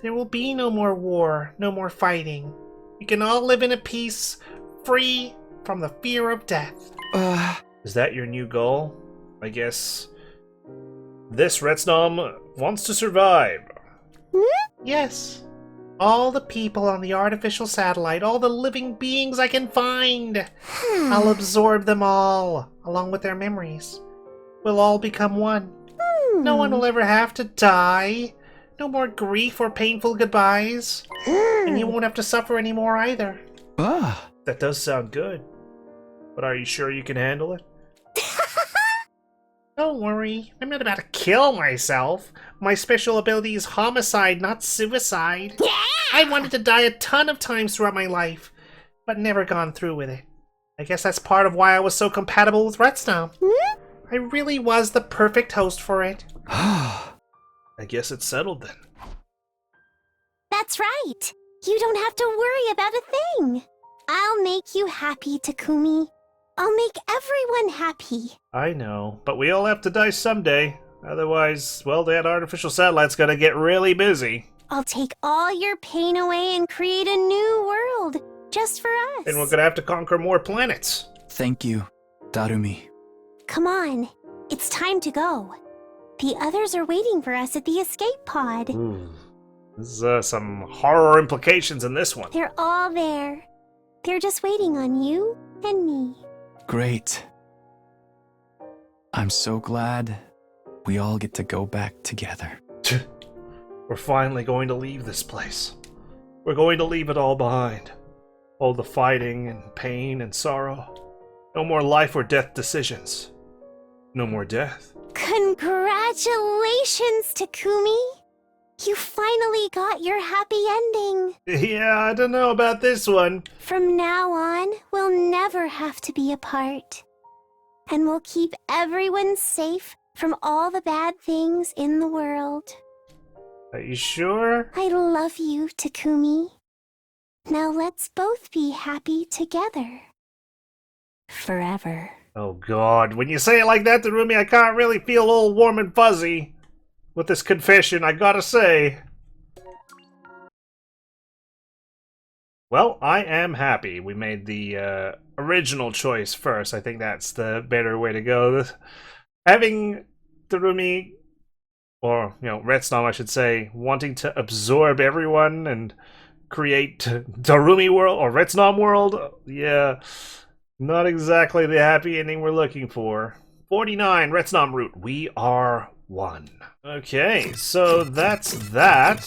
there will be no more war, no more fighting. We can all live in a peace, free from the fear of death. Is that your new goal? I guess this Retsnom wants to survive. Yes. All the people on the artificial satellite, all the living beings I can find. I'll absorb them all, along with their memories. We'll all become one. No one will ever have to die. No more grief or painful goodbyes. And you won't have to suffer anymore either. That does sound good. But are you sure you can handle it? Don't worry, I'm not about to kill myself. My special ability is homicide, not suicide. Yeah! I wanted to die a ton of times throughout my life, but never gone through with it. I guess that's part of why I was so compatible with Retsnom. I really was the perfect host for it. I guess it's settled then. That's right. You don't have to worry about a thing. I'll make you happy, Takumi. I'll make everyone happy. I know, but we all have to die someday. Otherwise, well, that artificial satellite's gonna get really busy. I'll take all your pain away and create a new world, just for us. And we're gonna have to conquer more planets. Thank you, Darumi. Come on, it's time to go. The others are waiting for us at the escape pod. Ooh. There's some horror implications in this one. They're all there. They're just waiting on you and me. Great. I'm so glad we all get to go back together. We're finally going to leave this place. We're going to leave it all behind. All the fighting and pain and sorrow. No more life or death decisions. No more death. Congratulations, Takumi! You finally got your happy ending. Yeah, I don't know about this one. From now on, we'll never have to be apart. And we'll keep everyone safe from all the bad things in the world. Are you sure? I love you, Takumi. Now let's both be happy together. Forever. Oh god, when you say it like that, Darumi, I can't really feel all warm and fuzzy with this confession, I gotta say. Well, I am happy we made the original choice first. I think that's the better way to go. Having Darumi, or, you know, Retsnom, I should say, wanting to absorb everyone and create Darumi World, or Retsnom World, yeah, not exactly the happy ending we're looking for. 49, Retsnom route. We are one. Okay, so that's that.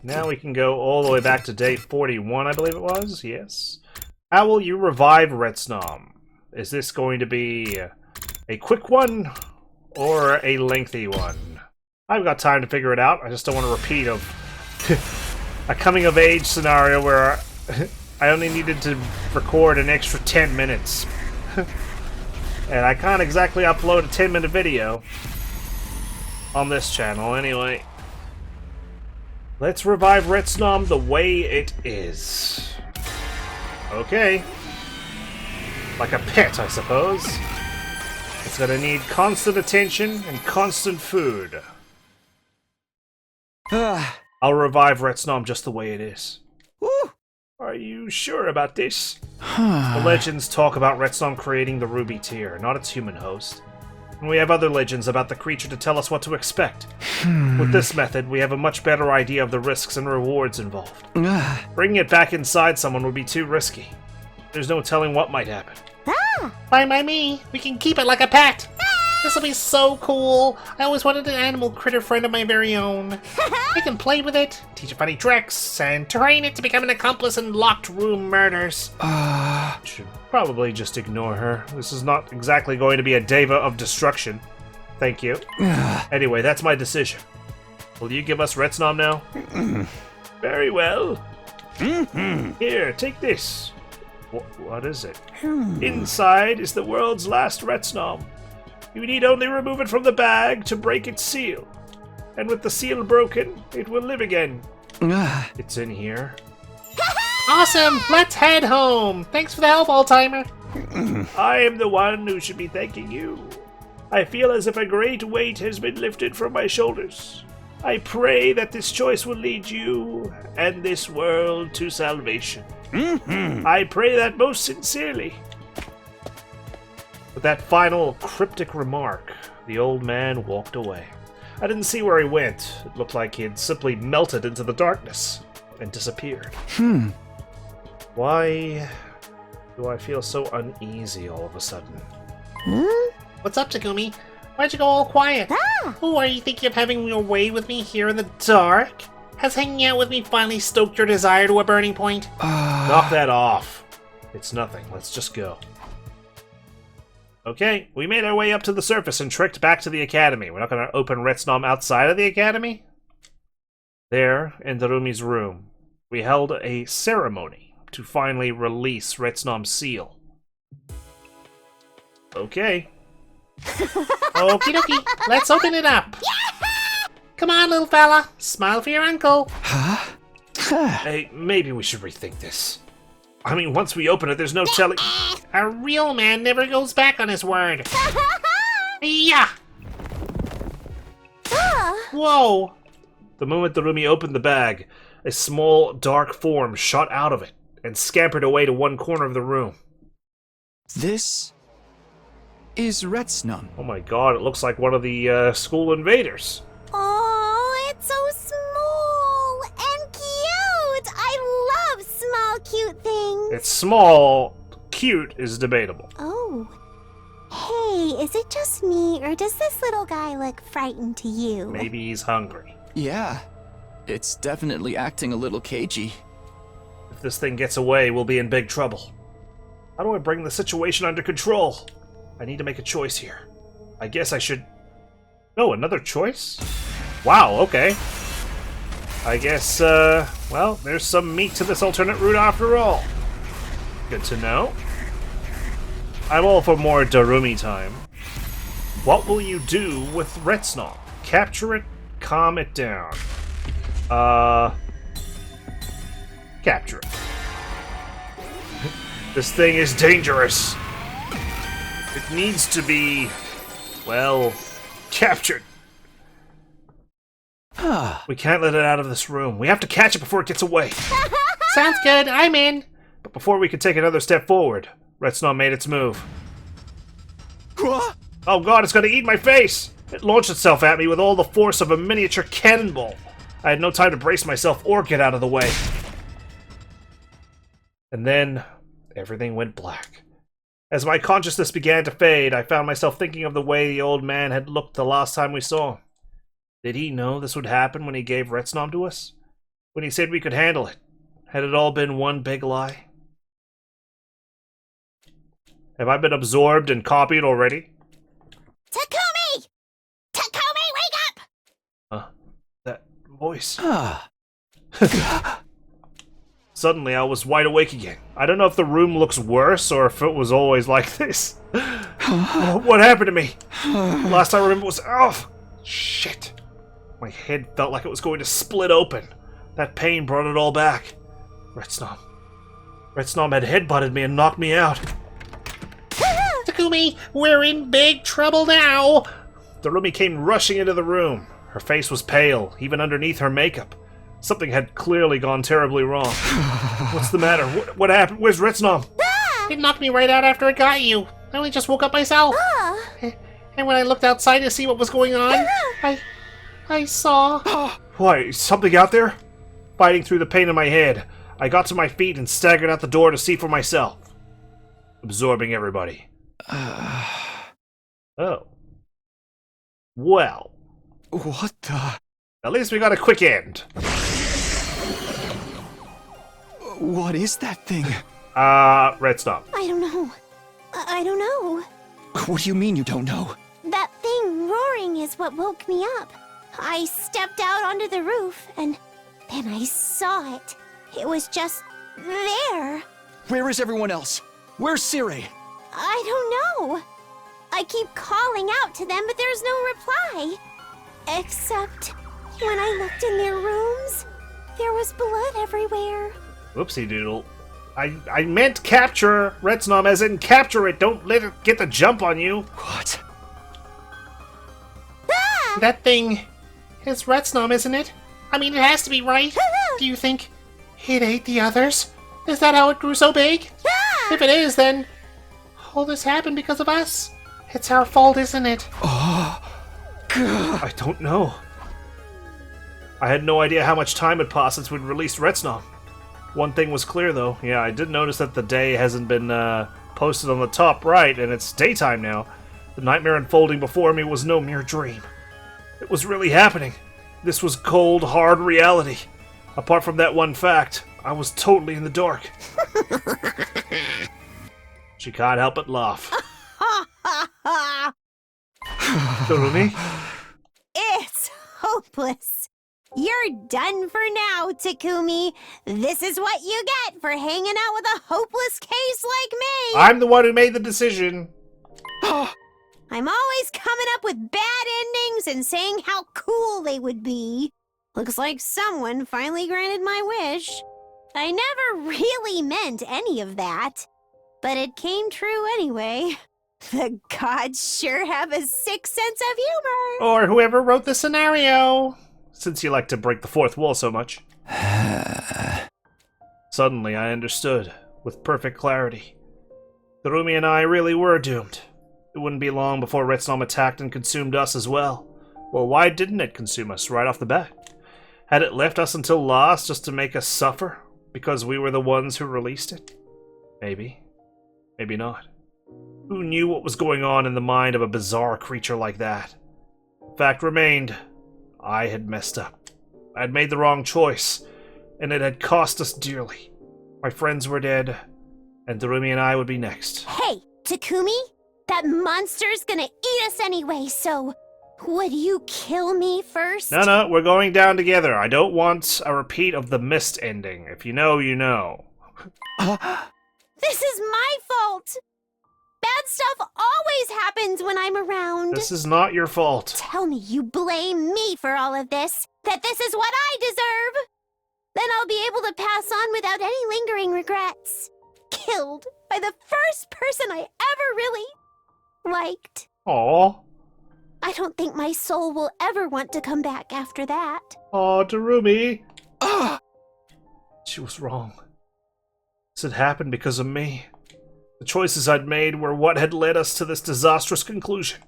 Now we can go all the way back to day 41, I believe it was. Yes. How will you revive Retsnom? Is this going to be a quick one or a lengthy one? I've got time to figure it out. I just don't want a repeat of a coming-of-age scenario where I only needed to record an extra 10 minutes. And I can't exactly upload a 10-minute video on this channel, anyway. Let's revive Retsnom the way it is. Okay. Like a pet, I suppose. It's gonna need constant attention and constant food. I'll revive Retsnom just the way it is. Woo! Are you sure about this? The legends talk about Retsnom creating the Ruby Tier, not its human host. And we have other legends about the creature to tell us what to expect. With this method, we have a much better idea of the risks and rewards involved. Bringing it back inside someone would be too risky. There's no telling what might happen. Fine by me. We can keep it like a pet. This'll be so cool. I always wanted an animal critter friend of my very own. I can play with it, teach it funny tricks, and train it to become an accomplice in locked room murders. Should probably just ignore her. This is not exactly going to be a Deva of destruction. Thank you. Anyway, that's my decision. Will you give us Retsnom now? Very well. Here, take this. What is it? Inside is the world's last Retsnom. You need only remove it from the bag to break its seal. And with the seal broken, it will live again. It's in here. Awesome! Let's head home! Thanks for the help, old-timer. I am the one who should be thanking you. I feel as if a great weight has been lifted from my shoulders. I pray that this choice will lead you and this world to salvation. I pray that most sincerely. With that final cryptic remark, the old man walked away. I didn't see where he went. It looked like he'd simply melted into the darkness and disappeared. Why do I feel so uneasy all of a sudden? What's up, Takumi? Why'd you go all quiet? Oh, are you thinking of having your way with me here in the dark? Has hanging out with me finally stoked your desire to a burning point? Knock that off. It's nothing. Let's just go. Okay, we made our way up to the surface and trekked back to the academy. We're not going to open Retsnom outside of the academy? There, in Darumi's room, we held a ceremony to finally release Retsnom's seal. Okay. Okie dokie, let's open it up. Come on, little fella. Smile for your uncle. Hey, maybe we should rethink this. I mean, once we open it, there's no telling... A real man never goes back on his word. Yeah. Whoa. The moment Darumi opened the bag, a small, dark form shot out of it and scampered away to one corner of the room. This is Retsnom. Oh my god, it looks like one of the school invaders. Oh, it's so small and cute. I love small, cute things. It's small, cute is debatable. Oh. Hey, is it just me, or does this little guy look frightened to you? Maybe he's hungry. Yeah, it's definitely acting a little cagey. If this thing gets away, we'll be in big trouble. How do I bring the situation under control? I need to make a choice here. I guess I should... Oh, another choice? Wow, okay. I guess, well, there's some meat to this alternate route after all. Good to know. I'm all for more Darumi time. What will you do with Retsnom? Capture it, calm it down. Capture it. This thing is dangerous. It needs to be, well, captured. We can't let it out of this room. We have to catch it before it gets away. Sounds good. I'm in. But before we can take another step forward, Retsnom made its move. What? Oh god, it's gonna eat my face! It launched itself at me with all the force of a miniature cannonball. I had no time to brace myself or get out of the way. And then, everything went black. As my consciousness began to fade, I found myself thinking of the way the old man had looked the last time we saw him. Did he know this would happen when he gave Retsnom to us? When he said we could handle it? Had it all been one big lie? Have I been absorbed and copied already? Takumi! Takumi, wake up! That voice. Suddenly, I was wide awake again. I don't know if the room looks worse or if it was always like this. What happened to me? The last I remember was... Oh, shit. My head felt like it was going to split open. That pain brought it all back. Retsnom. Retsnom had headbutted me and knocked me out. Takumi, we're in big trouble now. Darumi came rushing into the room. Her face was pale, even underneath her makeup. Something had clearly gone terribly wrong. What's the matter? What happened? Where's Retsnom? It knocked me right out after it got you. I only just woke up myself. And when I looked outside to see what was going on, I saw... Why, something out there? Fighting through the pain in my head, I got to my feet and staggered out the door to see for myself. Absorbing everybody. Oh. Well. What the... At least we got a quick end. What is that thing? Retsnom. I don't know. I don't know. What do you mean you don't know? That thing roaring is what woke me up. I stepped out onto the roof, and then I saw it. It was just there. Where is everyone else? Where's Siri? I don't know. I keep calling out to them, but there's no reply. Except when I looked in their rooms, there was blood everywhere. Whoopsie doodle. I meant capture Retsnom, as in capture it. Don't let it get the jump on you. What? That thing is Retsnom, isn't it? I mean, it has to be, right? Do you think it ate the others? Is that how it grew so big? If it is, then all this happened because of us. It's our fault, isn't it? I don't know. I had no idea how much time had passed since we'd released Retsnom. One thing was clear, though. Yeah, I did notice that the day hasn't been posted on the top right, and it's daytime now. The nightmare unfolding before me was no mere dream. It was really happening. This was cold, hard reality. Apart from that one fact, I was totally in the dark. She can't help but laugh. Darumi? It's hopeless. You're done for now, Takumi. This is what you get for hanging out with a hopeless case like me. I'm the one who made the decision. I'm always coming up with bad endings and saying how cool they would be. Looks like someone finally granted my wish. I never really meant any of that, but it came true anyway. The gods sure have a sick sense of humor. Or whoever wrote the scenario, since you like to break the fourth wall so much. Suddenly, I understood, with perfect clarity. Darumi and I really were doomed. It wouldn't be long before Retsnom attacked and consumed us as well. Well, why didn't it consume us right off the bat? Had it left us until last just to make us suffer? Because we were the ones who released it? Maybe. Maybe not. Who knew what was going on in the mind of a bizarre creature like that? Fact remained, I had messed up. I had made the wrong choice, and it had cost us dearly. My friends were dead, and Darumi and I would be next. Hey, Takumi? That monster's gonna eat us anyway, so would you kill me first? No, we're going down together. I don't want a repeat of the mist ending. If you know, you know. This is my fault! Bad stuff always happens when I'm around. This is not your fault. Tell me you blame me for all of this, that this is what I deserve. Then I'll be able to pass on without any lingering regrets. Killed by the first person I ever really liked. Aw. I don't think my soul will ever want to come back after that. Aw, Darumi. She was wrong. This had happened because of me. The choices I'd made were what had led us to this disastrous conclusion.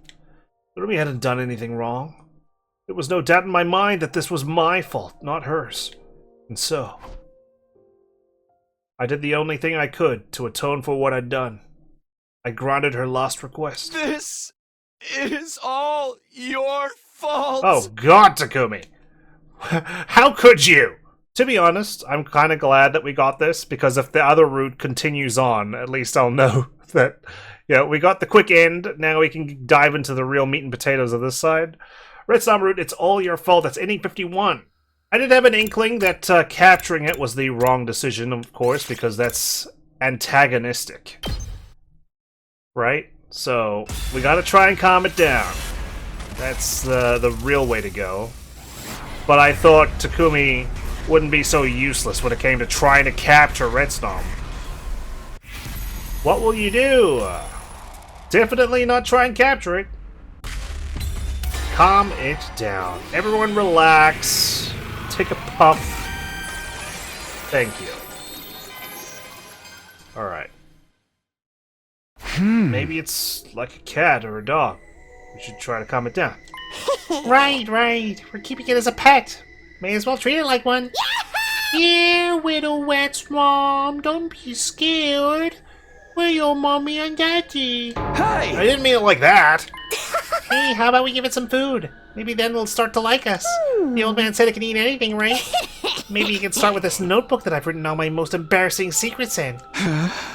Darumi hadn't done anything wrong. There was no doubt in my mind that this was my fault, not hers. And so, I did the only thing I could to atone for what I'd done. I granted her last request. This is all your fault. Oh God, Takumi! How could you? To be honest, I'm kind of glad that we got this, because if the other route continues on, at least I'll know that, we got the quick end. Now we can dive into the real meat and potatoes of this side. Retsnom route, it's all your fault. That's ending 51. I did have an inkling that capturing it was the wrong decision, of course, because that's antagonistic. Right? So, we gotta try and calm it down. That's the real way to go. But I thought Takumi wouldn't be so useless when it came to trying to capture Retsnom. What will you do? Definitely not try and capture it. Calm it down. Everyone relax. Take a puff. Thank you. Alright. Maybe it's like a cat or a dog. We should try to calm it down. Right. We're keeping it as a pet. May as well treat it like one. Yeah, little Retsnom, don't be scared. We're your mommy and daddy. Hey! I didn't mean it like that. Hey, how about we give it some food? Maybe then it'll start to like us. The old man said it can eat anything, right? Maybe you can start with this notebook that I've written all my most embarrassing secrets in.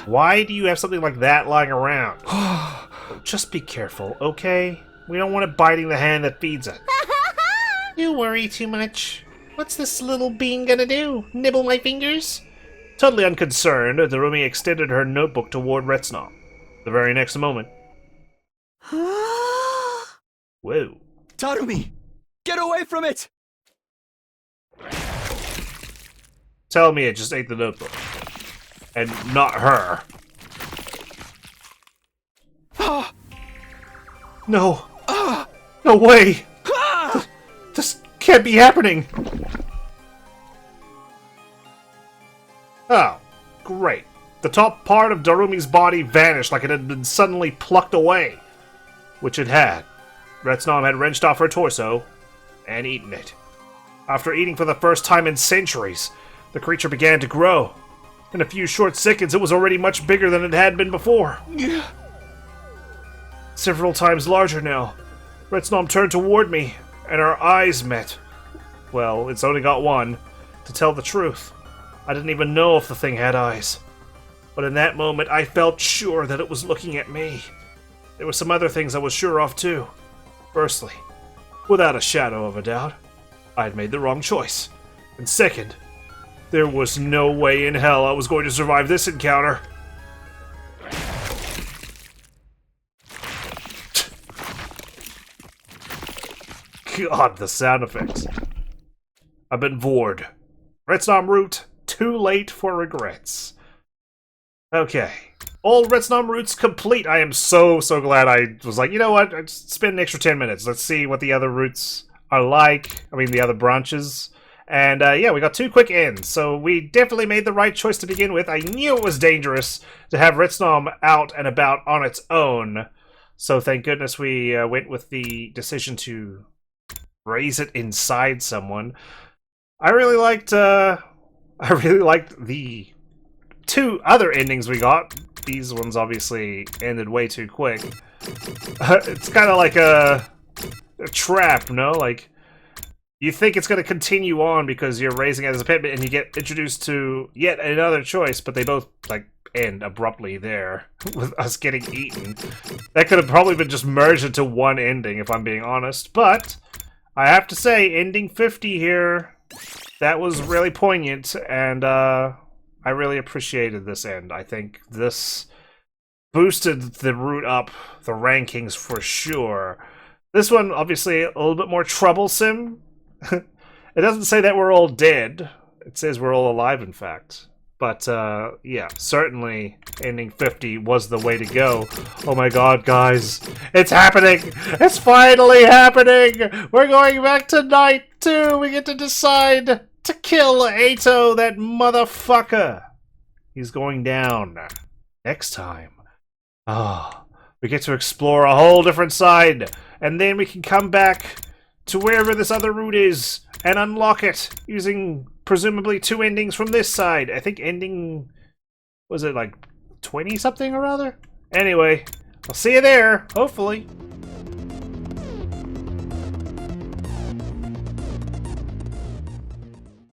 Why do you have something like that lying around? Just be careful, okay? We don't want it biting the hand that feeds it. You worry too much. What's this little bean gonna do? Nibble my fingers? Totally unconcerned, Darumi extended her notebook toward Retsnom. The very next moment... Whoa. Darumi, get away from it! Tell me it just ate the notebook. And not her. No. No way! This can't be happening! Oh, great. The top part of Darumi's body vanished like it had been suddenly plucked away. Which it had. Retsnom had wrenched off her torso and eaten it. After eating for the first time in centuries, the creature began to grow. In a few short seconds, it was already much bigger than it had been before. Several times larger now. Retsnom turned toward me, and our eyes met. Well, it's only got one. To tell the truth, I didn't even know if the thing had eyes. But in that moment, I felt sure that it was looking at me. There were some other things I was sure of, too. Firstly, without a shadow of a doubt, I had made the wrong choice. And second, there was no way in hell I was going to survive this encounter. God, the sound effects. I've been vored. Retsnom route, too late for regrets. Okay. All Retsnom routes complete. I am so glad I was like, you know what? I'd spend an extra 10 minutes. Let's see what the other routes are like. I mean, the other branches. And yeah, we got 2 quick ends. So we definitely made the right choice to begin with. I knew it was dangerous to have Retsnom out and about on its own. So thank goodness we went with the decision to raise it inside someone. I really liked the 2 other endings we got. These ones obviously ended way too quick. It's kind of like a trap, no? Like, you think it's going to continue on because you're raising it as a pet, and you get introduced to yet another choice, but they both, like, end abruptly there, with us getting eaten. That could have probably been just merged into one ending, if I'm being honest, but I have to say, ending 50 here, that was really poignant, and I really appreciated this end. I think this boosted the route up the rankings for sure. This one, obviously, a little bit more troublesome. It doesn't say that we're all dead. It says we're all alive, in fact. But, yeah, certainly ending 50 was the way to go. Oh my god, guys. It's happening! It's finally happening! We're going back to night 2! We get to decide to kill Ato, that motherfucker! He's going down. Next time. Ah, we get to explore a whole different side. And then we can come back to wherever this other route is and unlock it using presumably 2 endings from this side. I think ending, was it like 20 something or other? Anyway, I'll see you there, hopefully.